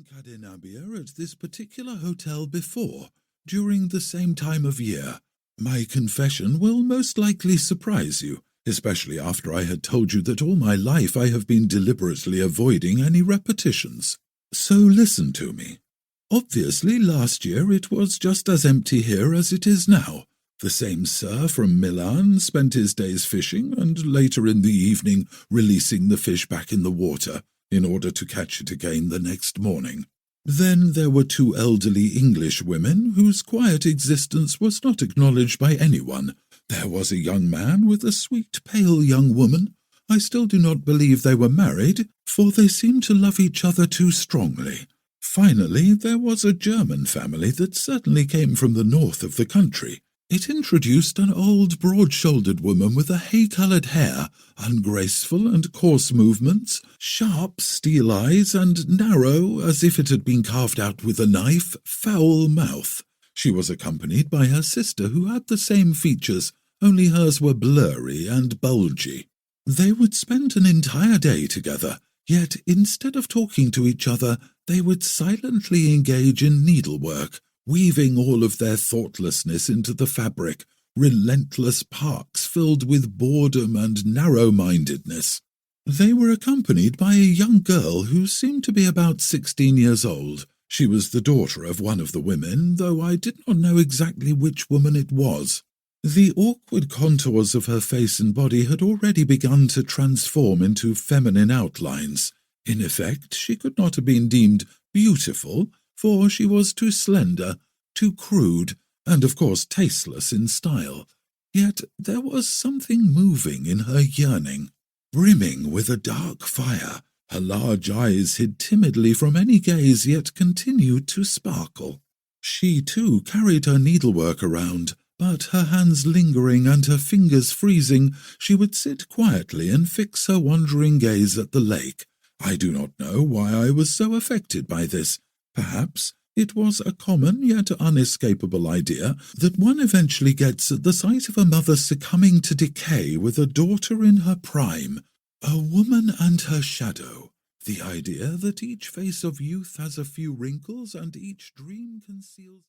Cadena at this particular hotel before, during the same time of year. My confession will most likely surprise you, especially after I had told you that all my life I have been deliberately avoiding any repetitions. So listen to me. Obviously, last year it was just as empty here as it is now. The same sir from Milan spent his days fishing and later in the evening releasing the fish back in the water in order to catch it again the next morning. Then there were two elderly English women whose quiet existence was not acknowledged by anyone. There was a young man with a sweet, pale young woman. I still do not believe they were married, for they seemed to love each other too strongly. Finally, there was a German family that certainly came from the north of the country. It introduced an old, broad-shouldered woman with a hay-coloured hair, ungraceful and coarse movements, sharp steel eyes, and narrow, as if it had been carved out with a knife, foul mouth. She was accompanied by her sister, who had the same features, only hers were blurry and bulgy. They would spend an entire day together, yet instead of talking to each other, they would silently engage in needlework, weaving all of their thoughtlessness into the fabric, relentless parks filled with boredom and narrow-mindedness. They were accompanied by a young girl who seemed to be about 16 years old. She was the daughter of one of the women, though I did not know exactly which woman it was. The awkward contours of her face and body had already begun to transform into feminine outlines. In effect, she could not have been deemed beautiful, for she was too slender, too crude, and of course tasteless in style. Yet there was something moving in her yearning. Brimming with a dark fire, her large eyes hid timidly from any gaze yet continued to sparkle. She too carried her needlework around, but her hands lingering and her fingers freezing, she would sit quietly and fix her wandering gaze at the lake. I do not know why I was so affected by this. Perhaps it was a common yet unescapable idea that one eventually gets at the sight of a mother succumbing to decay with a daughter in her prime, a woman and her shadow, the idea that each face of youth has a few wrinkles and each dream conceals